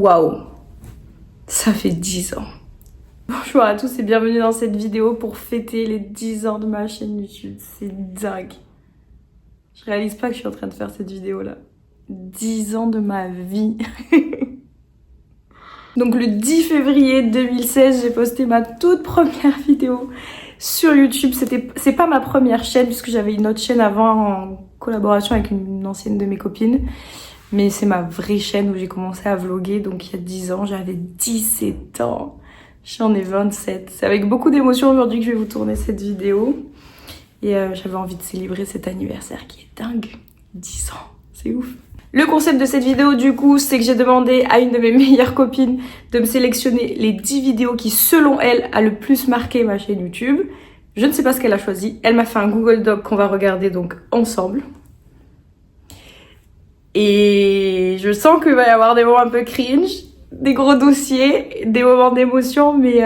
Waouh, ça fait 10 ans. Bonjour à tous et bienvenue dans cette vidéo pour fêter les 10 ans de ma chaîne YouTube. C'est dingue. Je réalise pas que je suis en train de faire cette vidéo là. 10 ans de ma vie. Donc le 10 février 2016, j'ai posté ma toute première vidéo sur YouTube. C'est pas ma première chaîne puisque j'avais une autre chaîne avant en collaboration avec une ancienne de mes copines. Mais c'est ma vraie chaîne où j'ai commencé à vlogger. Donc il y a 10 ans, j'avais 17 ans. J'en ai 27. C'est avec beaucoup d'émotion aujourd'hui que je vais vous tourner cette vidéo. Et j'avais envie de célébrer cet anniversaire qui est dingue. 10 ans, c'est ouf. Le concept de cette vidéo du coup, c'est que j'ai demandé à une de mes meilleures copines de me sélectionner les 10 vidéos qui selon elle a le plus marqué ma chaîne YouTube. Je ne sais pas ce qu'elle a choisi. Elle m'a fait un Google Doc qu'on va regarder donc ensemble. Et je sens qu'il va y avoir des moments un peu cringe, des gros dossiers, des moments d'émotion, mais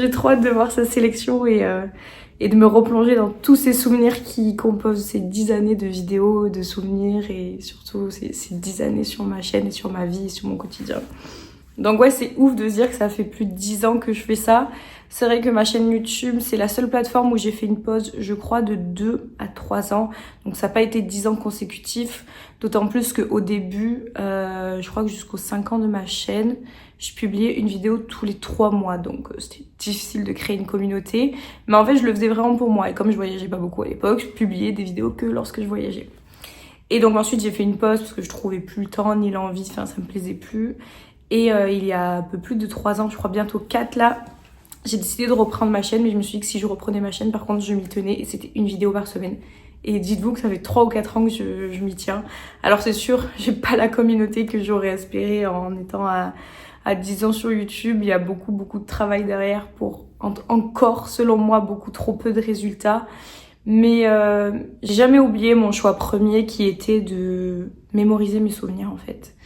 j'ai trop hâte de voir sa sélection et de me replonger dans tous ces souvenirs qui composent ces 10 années de vidéos, de souvenirs et surtout ces 10 années sur ma chaîne et sur ma vie et sur mon quotidien. Donc ouais, c'est ouf de se dire que ça fait plus de 10 ans que je fais ça. C'est vrai que ma chaîne YouTube, c'est la seule plateforme où j'ai fait une pause, je crois, de 2 à 3 ans. Donc ça n'a pas été 10 ans consécutifs. D'autant plus qu'au début, je crois que jusqu'aux 5 ans de ma chaîne, je publiais une vidéo tous les 3 mois. Donc c'était difficile de créer une communauté. Mais en fait, je le faisais vraiment pour moi. Et comme je voyageais pas beaucoup à l'époque, je publiais des vidéos que lorsque je voyageais. Et donc ensuite, j'ai fait une pause parce que je trouvais plus le temps ni l'envie. Enfin, ça me plaisait plus. Et il y a un peu plus de 3 ans, je crois bientôt 4 là, j'ai décidé de reprendre ma chaîne. Mais je me suis dit que si je reprenais ma chaîne, par contre, je m'y tenais. Et c'était une vidéo par semaine. Et dites-vous que ça fait 3 ou 4 ans que je m'y tiens. Alors c'est sûr, j'ai pas la communauté que j'aurais espéré en étant à 10 ans sur YouTube. Il y a beaucoup de travail derrière pour encore, selon moi, beaucoup trop peu de résultats. Mais j'ai jamais oublié mon choix premier qui était de mémoriser mes souvenirs en fait.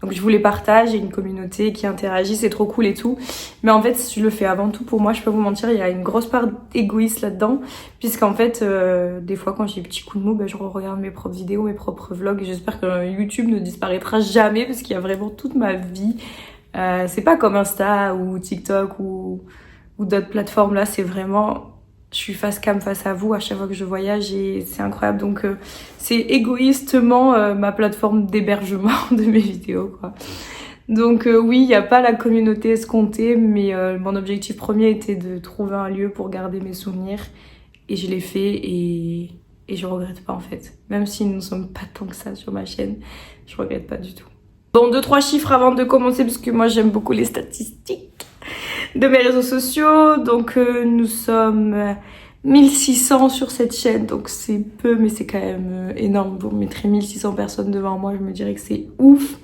Donc je vous les partage, j'ai une communauté qui interagit, c'est trop cool et tout. Mais en fait, je le fais avant tout pour moi, je peux vous mentir, il y a une grosse part égoïste là-dedans. Puisqu'en fait, des fois quand j'ai des petits coups de mou, je regarde mes propres vidéos, mes propres vlogs. Et j'espère que YouTube ne disparaîtra jamais parce qu'il y a vraiment toute ma vie. C'est pas comme Insta ou TikTok ou d'autres plateformes là, c'est vraiment... Je suis face cam face à vous à chaque fois que je voyage et c'est incroyable. Donc c'est égoïstement ma plateforme d'hébergement de mes vidéos quoi. Donc oui, il n'y a pas la communauté escomptée, mais mon objectif premier était de trouver un lieu pour garder mes souvenirs. Et je l'ai fait et je regrette pas en fait. Même si nous ne sommes pas tant que ça sur ma chaîne, je regrette pas du tout. Bon, 2-3 chiffres avant de commencer parce que moi j'aime beaucoup les statistiques de mes réseaux sociaux. Donc nous sommes 1600 sur cette chaîne, donc c'est peu mais c'est quand même énorme. Vous mettrez 1600 personnes devant moi, je me dirais que c'est ouf.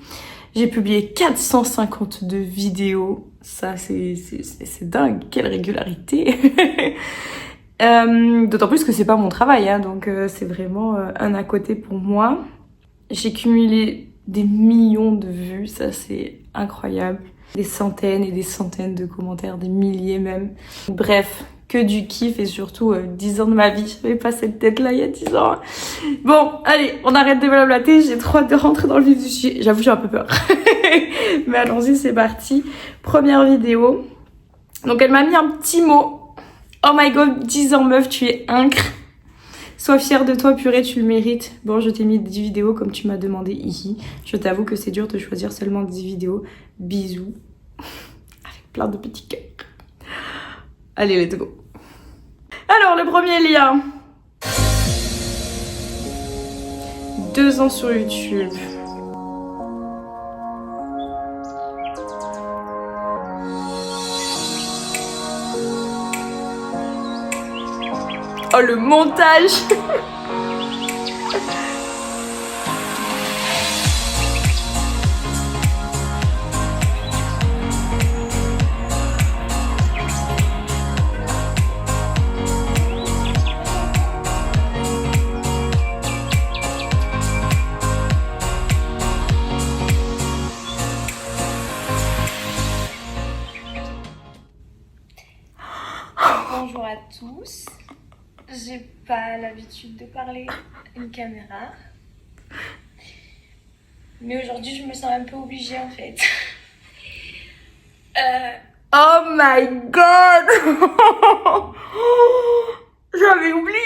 J'ai publié 452 vidéos, ça c'est dingue, quelle régularité. D'autant plus que c'est pas mon travail, hein, donc c'est vraiment un à côté pour moi. J'ai cumulé des millions de vues, ça c'est incroyable. Des centaines et des centaines de commentaires, des milliers même. Bref, que du kiff et surtout 10 ans de ma vie. J'avais pas cette tête là il y a 10 ans. Bon, allez, on arrête de blablater, j'ai trop hâte de rentrer dans le vif du sujet. J'avoue, j'ai un peu peur. Mais allons-y, c'est parti. Première vidéo. Donc elle m'a mis un petit mot. Oh my god, 10 ans meuf, tu es incre. Sois fière de toi, purée, tu le mérites. Bon, je t'ai mis 10 vidéos comme tu m'as demandé ici. Je t'avoue que c'est dur de choisir seulement 10 vidéos. Bisous. Avec plein de petits cœurs. Allez, let's go. Alors, le premier lien. 2 ans sur YouTube. Oh, le montage. Bonjour à tous. J'ai pas l'habitude de parler à une caméra. Mais aujourd'hui, je me sens un peu obligée en fait. Oh my god. J'avais oublié.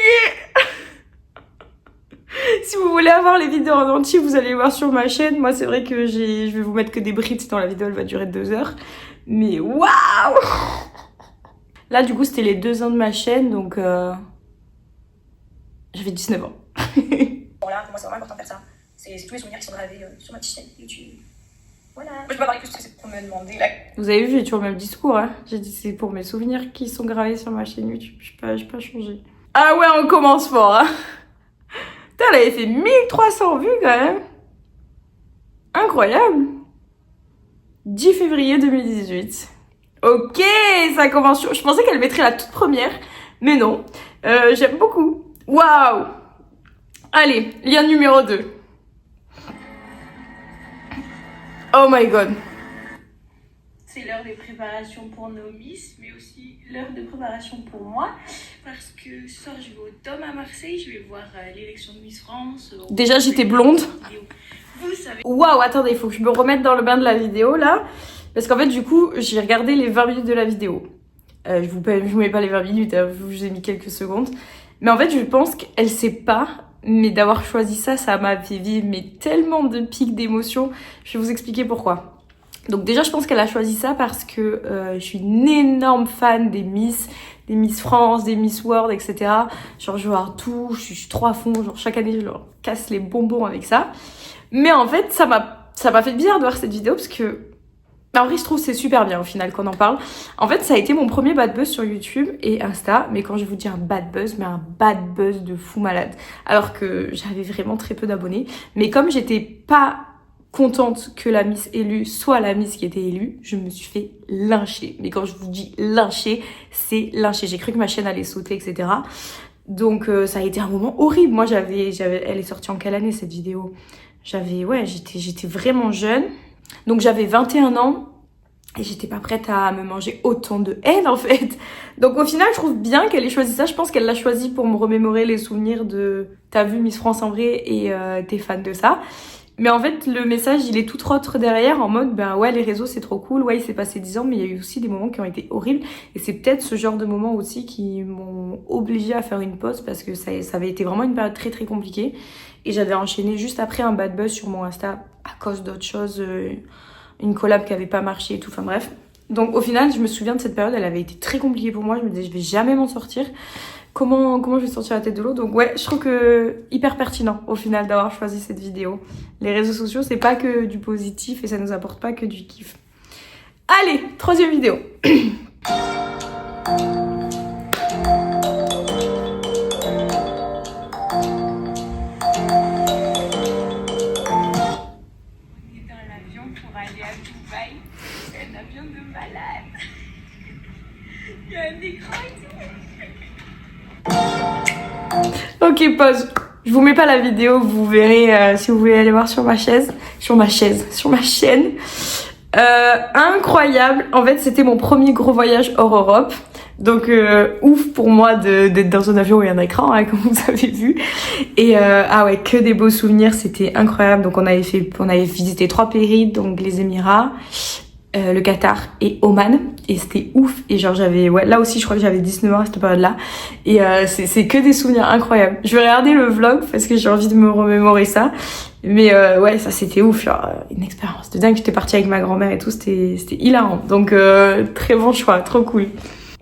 Si vous voulez avoir les vidéos en entier, vous allez les voir sur ma chaîne. Moi, c'est vrai que je vais vous mettre que des bribes, sinon la vidéo elle va durer 2 heures. Mais waouh. Là, du coup, c'était les 2 ans de ma chaîne, donc j'avais 19 ans. Voilà, pour moi, c'est vraiment important de faire ça. C'est tous les souvenirs qui sont gravés sur ma chaîne YouTube. Voilà. Moi, je peux pas parler plus parce que c'est pour me demander. Là. Vous avez vu, j'ai toujours le même discours. Hein. J'ai dit c'est pour mes souvenirs qui sont gravés sur ma chaîne YouTube. Je peux pas changer. Ah ouais, on commence fort. Hein. Putain, elle avait fait 1300 vues quand même. Incroyable. 10 février 2018. Ok, ça commence. Je pensais qu'elle mettrait la toute première, mais non. J'aime beaucoup. Waouh. Allez, lien numéro 2. Oh my god. C'est l'heure des préparations pour nos miss, mais aussi l'heure de préparation pour moi. Parce que ce soir, je vais au Dôme à Marseille, je vais voir l'élection de Miss France. Déjà, j'étais blonde. Vous savez. Waouh, attendez, il faut que je me remette dans le bain de la vidéo là. Parce qu'en fait, du coup, j'ai regardé les 20 minutes de la vidéo. Je vous mets pas les 20 minutes, hein, je vous ai mis quelques secondes. Mais en fait, je pense qu'elle sait pas, mais d'avoir choisi ça, ça m'a fait vivre mais tellement de pics d'émotions. Je vais vous expliquer pourquoi. Donc déjà, je pense qu'elle a choisi ça parce que je suis une énorme fan des Miss France, des Miss World, etc. Genre, je vois tout, je suis trop à fond. Genre, chaque année, je leur casse les bonbons avec ça. Mais en fait, ça m'a fait bizarre de voir cette vidéo parce que en vrai, je trouve que c'est super bien au final qu'on en parle. En fait, ça a été mon premier bad buzz sur YouTube et Insta. Mais quand je vous dis un bad buzz, mais un bad buzz de fou malade. Alors que j'avais vraiment très peu d'abonnés. Mais comme j'étais pas contente que la Miss élue soit la Miss qui était élue, je me suis fait lyncher. Mais quand je vous dis lyncher, c'est lyncher. J'ai cru que ma chaîne allait sauter, etc. Donc ça a été un moment horrible. Moi, elle est sortie en quelle année cette vidéo? J'étais vraiment jeune. Donc j'avais 21 ans et j'étais pas prête à me manger autant de haine en fait. Donc au final, je trouve bien qu'elle ait choisi ça. Je pense qu'elle l'a choisi pour me remémorer les souvenirs de t'as vu Miss France en vrai et t'es fan de ça. Mais en fait, le message, il est tout autre derrière en mode, ben ouais, les réseaux, c'est trop cool. Ouais, il s'est passé 10 ans, mais il y a eu aussi des moments qui ont été horribles. Et c'est peut-être ce genre de moments aussi qui m'ont obligée à faire une pause parce que ça avait été vraiment une période très très compliquée. Et j'avais enchaîné juste après un bad buzz sur mon Insta à cause d'autres choses, une collab qui avait pas marché et tout, enfin bref. Donc au final, je me souviens de cette période, elle avait été très compliquée pour moi. Je me disais, je vais jamais m'en sortir. Comment je vais sortir la tête de l'eau? Donc ouais, je trouve que hyper pertinent au final d'avoir choisi cette vidéo. Les réseaux sociaux, c'est pas que du positif et ça nous apporte pas que du kiff. Allez, 3e vidéo. C'est un avion de malade. Il y a un écran et tout. Ok, pause. Je vous mets pas la vidéo, vous verrez si vous voulez aller voir sur ma chaîne. Incroyable. En fait, c'était mon premier gros voyage hors Europe. Donc ouf pour moi d'être dans un avion et un écran, hein, comme vous avez vu. Et ah ouais, que des beaux souvenirs, c'était incroyable. Donc on avait visité 3 pays, donc les Émirats, le Qatar et Oman. Et c'était ouf. Et genre là aussi je crois que j'avais 19 ans à cette période-là. Et c'est que des souvenirs incroyables. Je vais regarder le vlog parce que j'ai envie de me remémorer ça. Mais ouais, ça c'était ouf, genre une expérience de dingue. J'étais partie avec ma grand-mère et tout, c'était hilarant. Donc très bon choix, trop cool.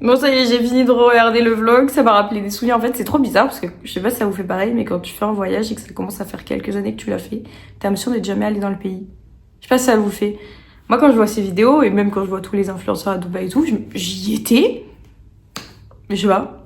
Bon, ça y est, j'ai fini de regarder le vlog, ça m'a rappelé des souvenirs. En fait, c'est trop bizarre parce que je sais pas si ça vous fait pareil, mais quand tu fais un voyage et que ça commence à faire quelques années que tu l'as fait, t'as l'impression d'être jamais allé dans le pays. Je sais pas si ça vous fait. Moi, quand je vois ces vidéos et même quand je vois tous les influenceurs à Dubaï et tout, j'y étais. Mais je sais pas,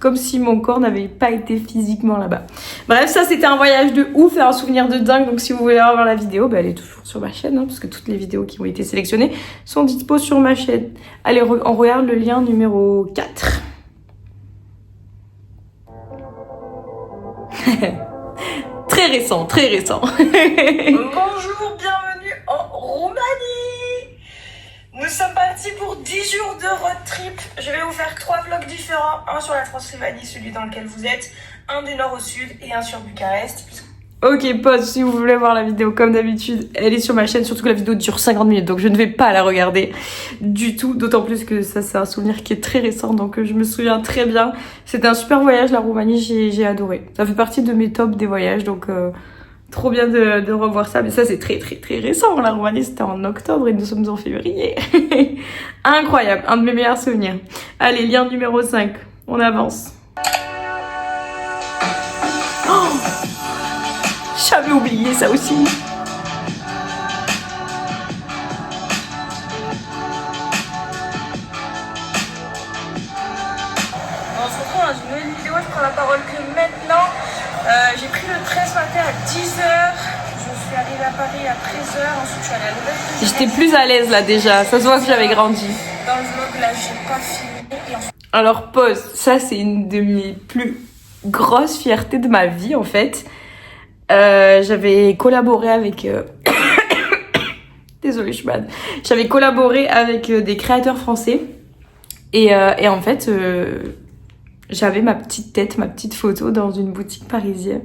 comme si mon corps n'avait pas été physiquement là-bas. Bref, ça c'était un voyage de ouf et un souvenir de dingue. Donc si vous voulez revoir la vidéo, bah, elle est toujours sur ma chaîne, hein, parce que toutes les vidéos qui ont été sélectionnées sont dispo sur ma chaîne. Allez, on regarde le lien numéro 4. Très récent, très récent. Bonjour, bienvenue en Roumanie. Nous sommes partis pour 10 jours de road trip. Je vais vous faire 3 vlogs différents. Un sur la Transylvanie, celui dans lequel vous êtes. Un du nord au sud et un sur Bucarest. Ok, pause, si vous voulez voir la vidéo comme d'habitude, elle est sur ma chaîne, surtout que la vidéo dure 50 minutes, donc je ne vais pas la regarder du tout, d'autant plus que ça c'est un souvenir qui est très récent, donc je me souviens très bien. C'était un super voyage, la Roumanie, j'ai adoré. Ça fait partie de mes tops des voyages, donc trop bien de revoir ça, mais ça c'est très récent, la Roumanie c'était en octobre et nous sommes en février. Incroyable, un de mes meilleurs souvenirs. Allez, lien numéro 5, on avance. J'avais oublié ça aussi. On se retrouve dans une nouvelle vidéo, je prends la parole que maintenant. J'ai pris le train ce matin à 10h. Je suis arrivée à Paris à 13h. Ensuite, je suis allée à Nouvelle-Zélande. J'étais plus à l'aise là déjà, ça se voit que j'avais grandi. Dans le vlog, là, j'ai pas filmé. Et ensuite... Alors pause, ça c'est une de mes plus grosses fiertés de ma vie en fait. J'avais collaboré avec... Désolée, je suis malade. J'avais collaboré avec des créateurs français. Et en fait, j'avais ma petite tête, ma petite photo dans une boutique parisienne.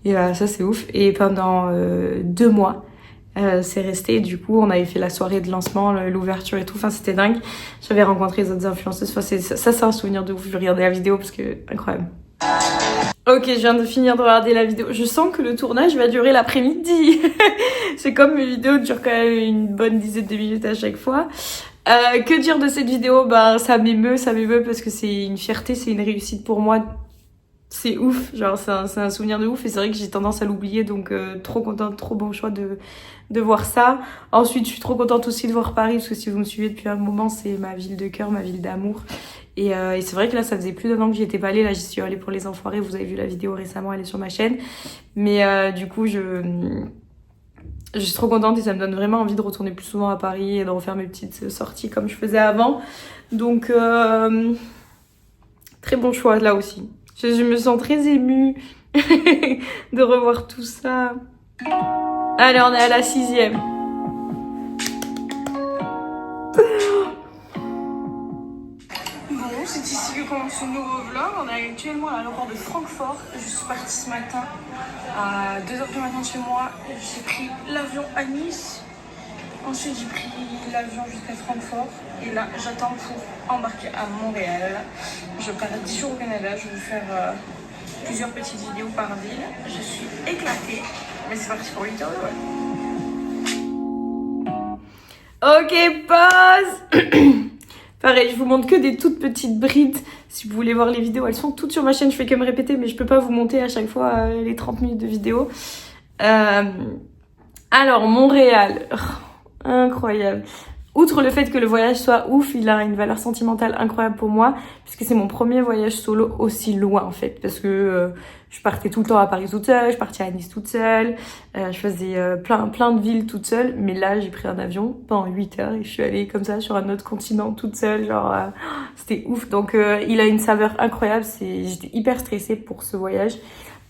Et ça, c'est ouf. Et pendant 2 mois, c'est resté. Du coup, on avait fait la soirée de lancement, l'ouverture et tout. Enfin, c'était dingue. J'avais rencontré les autres influenceuses. Enfin, ça, c'est un souvenir de ouf. Je vais regarder la vidéo parce que incroyable. Ok, je viens de finir de regarder la vidéo. Je sens que le tournage va durer l'après-midi. C'est comme mes vidéos durent quand même une bonne dizaine de minutes à chaque fois. Que dire de cette vidéo? Ben, ça m'émeut parce que c'est une fierté, c'est une réussite pour moi. C'est ouf, genre c'est un souvenir de ouf et c'est vrai que j'ai tendance à l'oublier, donc trop contente, trop bon choix de voir ça. Ensuite, je suis trop contente aussi de voir Paris parce que si vous me suivez depuis un moment, c'est ma ville de cœur, ma ville d'amour. Et c'est vrai que là, ça faisait plus d'1 an que j'y étais pas allée. Là, j'y suis allée pour les Enfoirés. Vous avez vu la vidéo récemment, elle est sur ma chaîne. Mais du coup, je suis trop contente et ça me donne vraiment envie de retourner plus souvent à Paris et de refaire mes petites sorties comme je faisais avant. Donc, très bon choix là aussi. Je me sens très émue de revoir tout ça. Allez, on est à la 6e. Bon, c'est ici que commence ce nouveau vlog. On est actuellement à l'aéroport de Francfort. Je suis partie ce matin à 2h du matin de chez moi. J'ai pris l'avion à Nice. Ensuite, j'ai pris l'avion jusqu'à Francfort. Et là, j'attends pour embarquer à Montréal. Je pars 10 jours au Canada. Je vais vous faire plusieurs petites vidéos par ville. Je suis éclatée. Mais c'est parti pour 8 heures, ouais. Ok, pause. Pareil, je vous montre que des toutes petites brides. Si vous voulez voir les vidéos, elles sont toutes sur ma chaîne. Je fais que me répéter, mais je peux pas vous monter à chaque fois les 30 minutes de vidéo. Alors, Montréal. Oh, incroyable. Outre le fait que le voyage soit ouf, il a une valeur sentimentale incroyable pour moi, puisque c'est mon premier voyage solo aussi loin en fait, parce que je partais tout le temps à Paris toute seule, je partais à Nice toute seule, je faisais plein de villes toute seule, mais là j'ai pris un avion pendant 8 heures et je suis allée comme ça sur un autre continent toute seule, genre c'était ouf. Donc il a une saveur incroyable, j'étais hyper stressée pour ce voyage,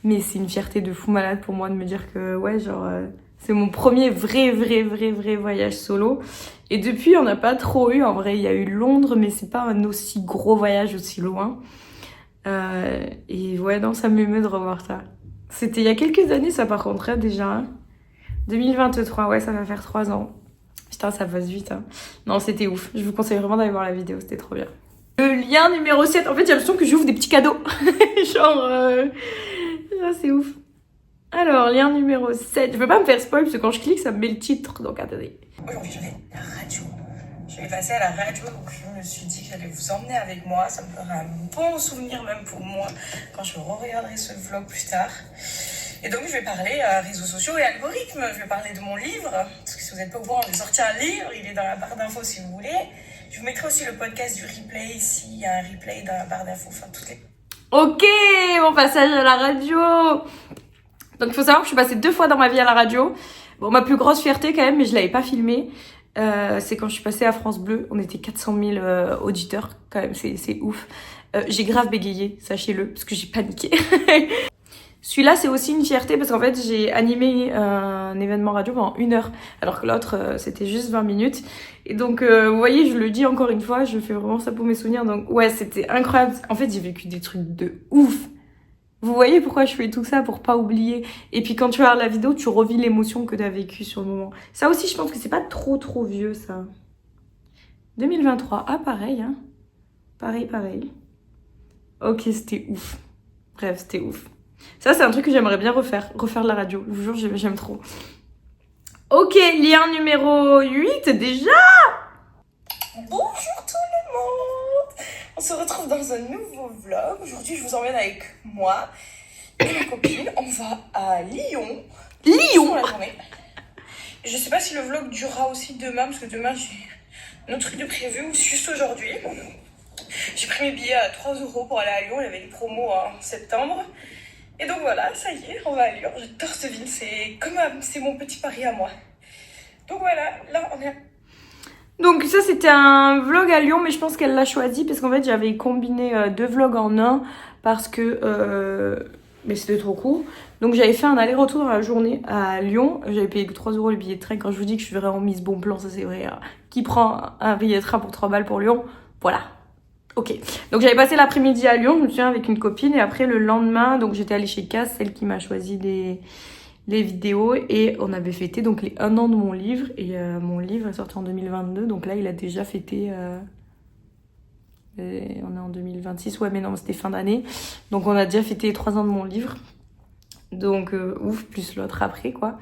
mais c'est une fierté de fou malade pour moi de me dire que ouais genre c'est mon premier vrai voyage solo. Et depuis, on n'a pas trop eu. En vrai, il y a eu Londres, mais c'est pas un aussi gros voyage aussi loin. Et ouais, non, ça m'émeut de revoir ça. C'était il y a quelques années, ça par contre, hein, déjà. Hein. 2023, ouais, ça va faire 3 ans. Putain, ça passe vite. Hein. Non, c'était ouf. Je vous conseille vraiment d'aller voir la vidéo, c'était trop bien. Le lien numéro 7, en fait, j'ai l'impression que j'ouvre des petits cadeaux. Genre, c'est ouf. Alors, lien numéro 7. Je veux pas me faire spoil parce que quand je clique, ça me met le titre. Donc, attendez. Aujourd'hui, je vais à la radio. Je vais passer à la radio, donc je me suis dit que j'allais vous emmener avec moi. Ça me fera un bon souvenir même pour moi quand je regarderai ce vlog plus tard. Et donc, je vais parler réseaux sociaux et algorithmes. Je vais parler de mon livre. Parce que si vous n'êtes pas au courant, j'ai sorti un livre. Il est dans la barre d'infos si vous voulez. Je vous mettrai aussi le podcast du replay ici. Il y a un replay dans la barre d'infos. Enfin, toutes les... Ok, mon passage à la radio. Donc il faut savoir que je suis passée 2 fois dans ma vie à la radio. Bon, ma plus grosse fierté quand même, mais je l'avais pas filmé, c'est quand je suis passée à France Bleu. On était 400 000 auditeurs, quand même, c'est ouf. J'ai grave bégayé, sachez-le, parce que j'ai paniqué. Celui-là, c'est aussi une fierté parce qu'en fait, j'ai animé un événement radio pendant 1 heure, alors que l'autre, c'était juste 20 minutes. Et donc, vous voyez, je le dis encore une fois, je fais vraiment ça pour mes souvenirs. Donc ouais, c'était incroyable. En fait, j'ai vécu des trucs de ouf. Vous voyez pourquoi je fais tout ça, pour pas oublier. Et puis quand tu regardes la vidéo, tu revis l'émotion que tu as vécue sur le moment. Ça aussi, je pense que c'est pas trop vieux, ça. 2023, ah pareil, hein. Pareil. Ok, c'était ouf. Bref, c'était ouf. Ça, c'est un truc que j'aimerais bien refaire de la radio. Je vous jure, j'aime trop. Ok, lien numéro 8, déjà. Bonjour tout le monde. On se retrouve dans un nouveau vlog. Aujourd'hui, je vous emmène avec moi et mes copines. On va à Lyon. Lyon. La journée. Je sais pas si le vlog durera aussi demain, parce que demain, j'ai un autre truc de prévu, ou juste aujourd'hui. J'ai pris mes billets à 3 € pour aller à Lyon. Il y avait une promo en septembre. Et donc voilà, ça y est, on va à Lyon. J'adore cette ville, c'est mon petit Paris à moi. Donc voilà, là on est... Donc ça c'était un vlog à Lyon, mais je pense qu'elle l'a choisi parce qu'en fait j'avais combiné 2 vlogs en un parce que mais c'était trop court. Donc j'avais fait un aller-retour dans la journée à Lyon. J'avais payé que 3 € le billet de train. Quand je vous dis que je suis vraiment mise bon plan, ça c'est vrai. Qui prend un billet de train pour 3 balles pour Lyon? Voilà. Ok, donc j'avais passé l'après-midi à Lyon, je me souviens, avec une copine, et après le lendemain, donc j'étais allée chez Cass, celle qui m'a choisi les vidéos, et on avait fêté donc les 1 an de mon livre, et mon livre est sorti en 2022, donc là il a déjà fêté, on est en 2026, ouais mais non c'était fin d'année, donc on a déjà fêté les 3 ans de mon livre, donc ouf, plus l'autre après quoi,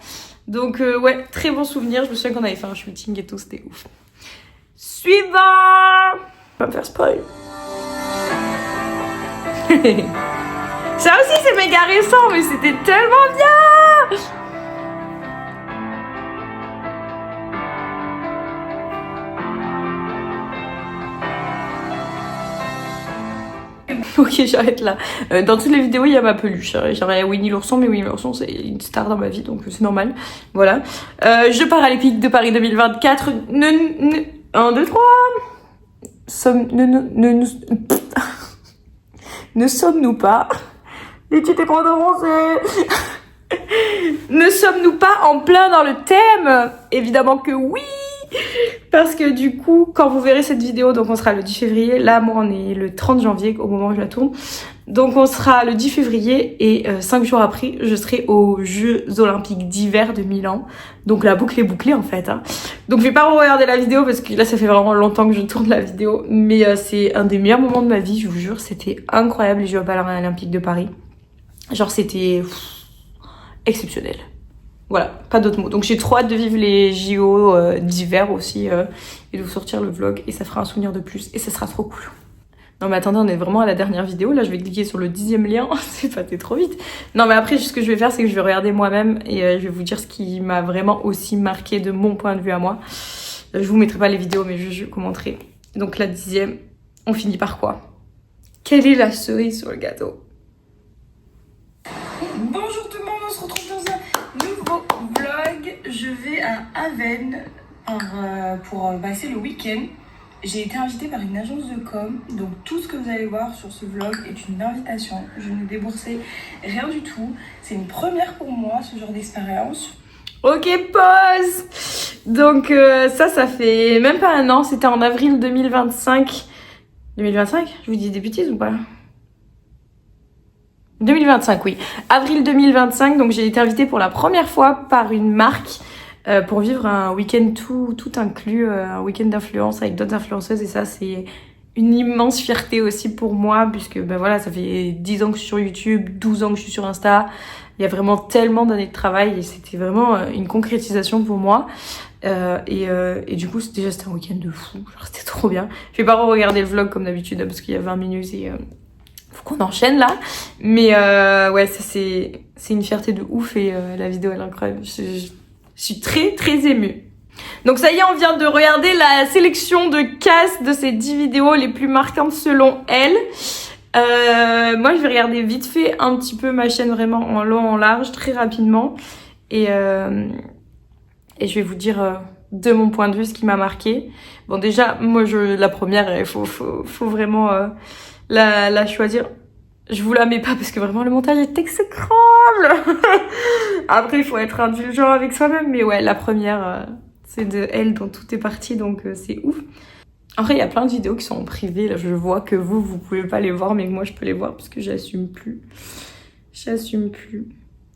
donc ouais, très bon souvenir, je me souviens qu'on avait fait un shooting et tout, c'était ouf. Suivant! Pas me faire spoil. Ça aussi c'est méga récent, mais c'était tellement bien. Ok, j'arrête là. Dans toutes les vidéos, il y a ma peluche. Genre, il y a Winnie l'ourson, mais Winnie l'ourson, c'est une star dans ma vie, donc c'est normal. Voilà. Jeux paralympiques de Paris 2024. 1, 2, 3. Ne sommes-nous pas... Les titres écrans avancés. Ne sommes-nous pas en plein dans le thème? Évidemment que oui. Parce que du coup, quand vous verrez cette vidéo, donc on sera le 10 février. Là, moi, on est le 30 janvier au moment où je la tourne. Donc on sera le 10 février et 5 jours après, je serai aux Jeux Olympiques d'hiver de Milan. Donc la boucle est bouclée en fait. Hein. Donc je vais pas regarder la vidéo parce que là ça fait vraiment longtemps que je tourne la vidéo. Mais c'est un des meilleurs moments de ma vie, je vous jure. C'était incroyable les Jeux Paralympiques de Paris. Genre c'était exceptionnel. Voilà, pas d'autres mots. Donc j'ai trop hâte de vivre les JO d'hiver aussi et de vous sortir le vlog. Et ça fera un souvenir de plus et ça sera trop cool. Non mais attendez, on est vraiment à la dernière vidéo. Là, je vais cliquer sur le 10e lien. C'est passé trop vite. Non mais après, ce que je vais faire, c'est que je vais regarder moi-même et je vais vous dire ce qui m'a vraiment aussi marqué de mon point de vue à moi. Je vous mettrai pas les vidéos, mais je commenterai. Donc la 10e, on finit par quoi? Quelle est la cerise sur le gâteau? Bonjour tout le monde, on se retrouve dans un nouveau vlog. Je vais à Aven pour passer le week-end. J'ai été invitée par une agence de com, donc tout ce que vous allez voir sur ce vlog est une invitation. Je n'ai déboursé rien du tout. C'est une première pour moi, ce genre d'expérience. Ok, pause. Donc ça fait même pas 1 an, c'était en avril 2025. 2025? Je vous dis des bêtises ou pas? 2025, oui. Avril 2025, donc j'ai été invitée pour la première fois par une marque pour vivre un week-end tout inclus, un week-end d'influence avec d'autres influenceuses, et ça c'est une immense fierté aussi pour moi puisque ben voilà, ça fait 10 ans que je suis sur YouTube, 12 ans que je suis sur Insta, il y a vraiment tellement d'années de travail et c'était vraiment une concrétisation pour moi et du coup c'était un week-end de fou, genre c'était trop bien. Je vais pas regarder le vlog comme d'habitude parce qu'il y a 20 minutes et faut qu'on enchaîne là, mais ouais, ça c'est une fierté de ouf et la vidéo elle est incroyable. Je suis très émue. Donc ça y est, on vient de regarder la sélection de Cass de ces 10 vidéos les plus marquantes selon elle. Moi je vais regarder vite fait un petit peu ma chaîne vraiment en long, en large, très rapidement. Et je vais vous dire de mon point de vue ce qui m'a marqué. Bon déjà, moi la première, il faut vraiment la choisir. Je vous la mets pas parce que vraiment le montage est exécrable. Après il faut être indulgent avec soi-même, mais ouais, la première c'est de elle dont tout est parti, donc c'est ouf. Après il y a plein de vidéos qui sont en privé, là je vois que vous pouvez pas les voir, mais que moi je peux les voir parce que j'assume plus. J'assume plus.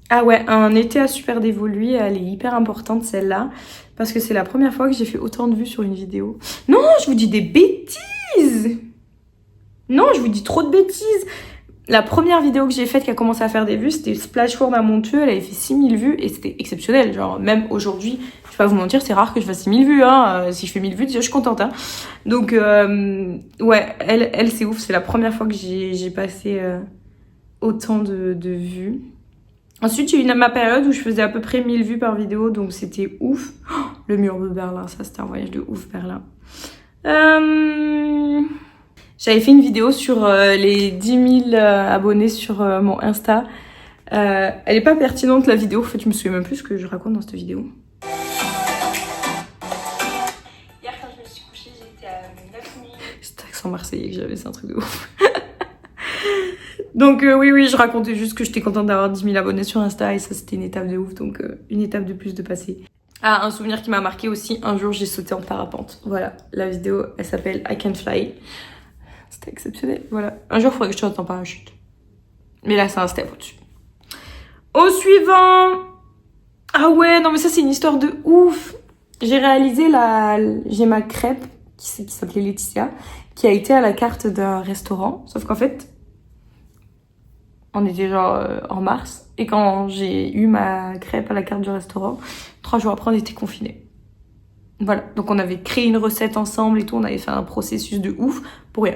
Ah ouais, un été à Super Dévolu, elle est hyper importante celle-là. Parce que c'est la première fois que j'ai fait autant de vues sur une vidéo. Non, je vous dis des bêtises! Non, je vous dis trop de bêtises! La première vidéo que j'ai faite qui a commencé à faire des vues, c'était Splash World à Montreux, elle avait fait 6000 vues et c'était exceptionnel. Genre, même aujourd'hui, je vais pas vous mentir, c'est rare que je fasse 6000 vues, hein. Si je fais 1000 vues, déjà, je suis contente, hein. Donc, ouais, elle c'est ouf, c'est la première fois que j'ai passé autant de vues. Ensuite, j'ai eu ma période où je faisais à peu près 1000 vues par vidéo, donc c'était ouf. Oh, le mur de Berlin, ça c'était un voyage de ouf, Berlin. J'avais fait une vidéo sur les 10 000 abonnés sur mon Insta. Elle est pas pertinente la vidéo, en fait je me souviens même plus ce que je raconte dans cette vidéo. Hier quand je me suis couchée, j'étais à 9000. Cet accent marseillais que j'avais, c'est un truc de ouf. Donc oui, je racontais juste que j'étais contente d'avoir 10 000 abonnés sur Insta et ça c'était une étape de ouf, donc une étape de plus de passer. Ah, un souvenir qui m'a marqué aussi, un jour j'ai sauté en parapente. Voilà, la vidéo elle s'appelle I Can Fly. C'était exceptionnel, voilà. Un jour il faudrait que je saute en parachute. Mais là c'est un step au-dessus. Au suivant. Ah ouais, non mais ça c'est une histoire de ouf. J'ai réalisé j'ai ma crêpe qui s'appelait Laetitia, qui a été à la carte d'un restaurant, sauf qu'en fait on était genre en mars, et quand j'ai eu ma crêpe à la carte du restaurant, 3 jours après on était confinés. Voilà, donc on avait créé une recette ensemble et tout, on avait fait un processus de ouf pour rien.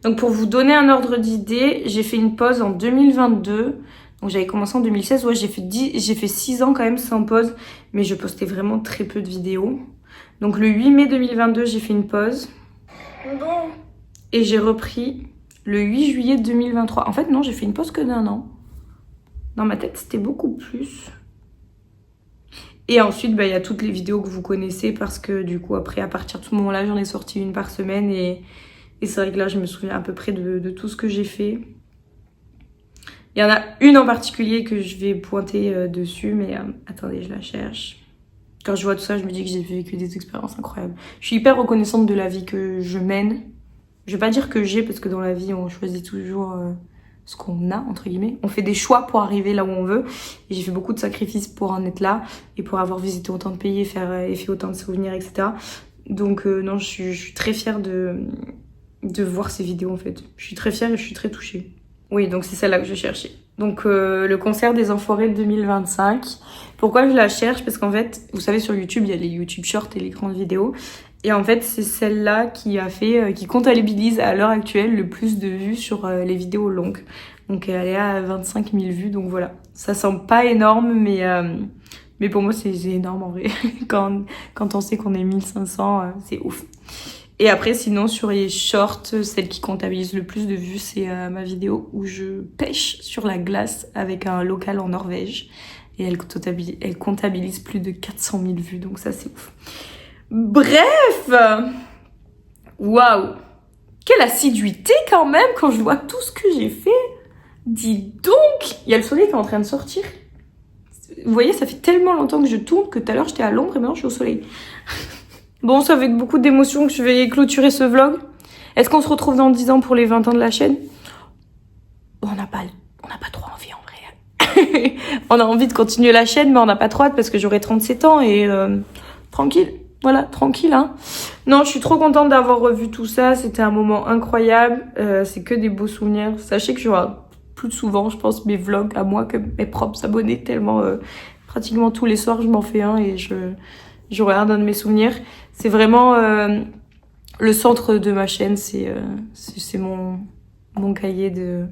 Donc pour vous donner un ordre d'idée, j'ai fait une pause en 2022, donc j'avais commencé en 2016, ouais j'ai fait 6 ans quand même sans pause, mais je postais vraiment très peu de vidéos. Donc le 8 mai 2022, j'ai fait une pause, et j'ai repris le 8 juillet 2023. En fait, non, j'ai fait une pause que d'1 an. Dans ma tête, c'était beaucoup plus. Et ensuite, bah, y a toutes les vidéos que vous connaissez parce que du coup, après, à partir de ce moment-là, j'en ai sorti une par semaine. Et c'est vrai que là, je me souviens à peu près de tout ce que j'ai fait. Il y en a une en particulier que je vais pointer dessus, mais attendez, je la cherche. Quand je vois tout ça, je me dis que j'ai vécu des expériences incroyables. Je suis hyper reconnaissante de la vie que je mène. Je vais pas dire que j'ai, parce que dans la vie, on choisit toujours ce qu'on a, entre guillemets. On fait des choix pour arriver là où on veut. Et j'ai fait beaucoup de sacrifices pour en être là, et pour avoir visité autant de pays, et fait autant de souvenirs, etc. Donc non, je suis très fière de voir ces vidéos, en fait. Je suis très fière et je suis très touchée. Oui, donc c'est celle-là que je cherchais. Donc le concert des Enfoirés de 2025. Pourquoi je la cherche? Parce qu'en fait, vous savez, sur YouTube, il y a les YouTube Shorts et les grandes vidéos. Et en fait, c'est celle-là qui comptabilise à l'heure actuelle le plus de vues sur les vidéos longues. Donc elle est à 25 000 vues, donc voilà. Ça semble pas énorme, mais pour moi c'est énorme en vrai. Quand on sait qu'on est 1500, c'est ouf. Et après, sinon, sur les shorts, celle qui comptabilise le plus de vues, c'est ma vidéo où je pêche sur la glace avec un local en Norvège. Et elle comptabilise plus de 400 000 vues, donc ça c'est ouf. Bref, waouh, quelle assiduité quand même quand je vois tout ce que j'ai fait. Dis donc, il y a le soleil qui est en train de sortir. Vous voyez, ça fait tellement longtemps que je tourne que tout à l'heure j'étais à l'ombre et maintenant je suis au soleil. Bon, c'est avec beaucoup d'émotion que je vais clôturer ce vlog. Est-ce qu'on se retrouve dans 10 ans pour les 20 ans de la chaîne? On n'a pas trop envie en vrai. On a envie de continuer la chaîne, mais on n'a pas trop hâte parce que j'aurai 37 ans et tranquille. Voilà, tranquille, hein. Non, je suis trop contente d'avoir revu tout ça. C'était un moment incroyable. C'est que des beaux souvenirs. Sachez que j'aurai plus souvent, je pense, mes vlogs à moi que mes propres abonnés. Tellement, pratiquement tous les soirs, je m'en fais un et je regarde un de mes souvenirs. C'est vraiment le centre de ma chaîne. C'est mon cahier de...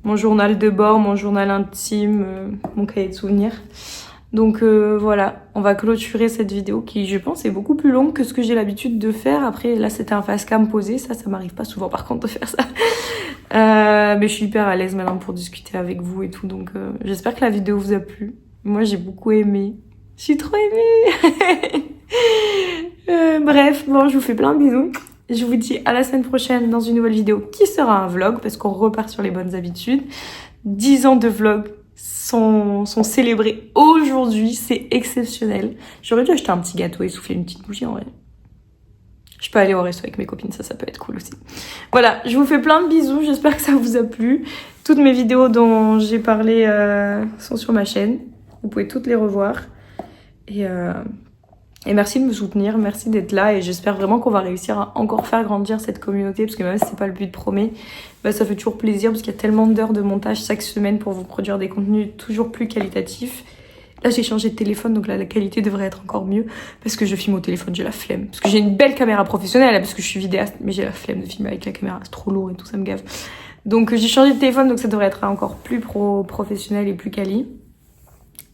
Mon journal de bord, mon journal intime, mon cahier de souvenirs. Donc voilà, on va clôturer cette vidéo qui, je pense, est beaucoup plus longue que ce que j'ai l'habitude de faire. Après, là, c'était un face cam posé. Ça m'arrive pas souvent, par contre, de faire ça. Mais je suis hyper à l'aise maintenant pour discuter avec vous et tout. Donc j'espère que la vidéo vous a plu. Moi, j'ai beaucoup aimé. J'ai trop aimé. Bref, bon, je vous fais plein de bisous. Je vous dis à la semaine prochaine dans une nouvelle vidéo qui sera un vlog parce qu'on repart sur les bonnes habitudes. 10 ans de vlog sont célébrés aujourd'hui, c'est exceptionnel. J'aurais dû acheter un petit gâteau et souffler une petite bougie en vrai. Je peux aller au resto avec mes copines, ça peut être cool aussi. Voilà, je vous fais plein de bisous, j'espère que ça vous a plu. Toutes mes vidéos dont j'ai parlé sont sur ma chaîne. Vous pouvez toutes les revoir. Et merci de me soutenir, merci d'être là. Et j'espère vraiment qu'on va réussir à encore faire grandir cette communauté. Parce que même si c'est pas le but premier, bah, ça fait toujours plaisir. Parce qu'il y a tellement d'heures de montage chaque semaine pour vous produire des contenus toujours plus qualitatifs. Là, j'ai changé de téléphone, donc là, la qualité devrait être encore mieux. Parce que je filme au téléphone, j'ai la flemme. Parce que j'ai une belle caméra professionnelle, parce que je suis vidéaste, mais j'ai la flemme de filmer avec la caméra, c'est trop lourd et tout, ça me gave. Donc j'ai changé de téléphone, donc ça devrait être encore plus professionnel et plus quali.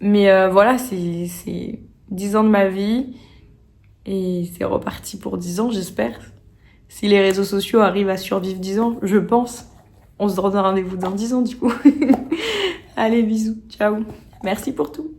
Mais voilà, c'est 10 ans de ma vie, et c'est reparti pour 10 ans, j'espère. Si les réseaux sociaux arrivent à survivre 10 ans, je pense. On se donne un rendez-vous dans 10 ans, du coup. Allez, bisous, ciao. Merci pour tout.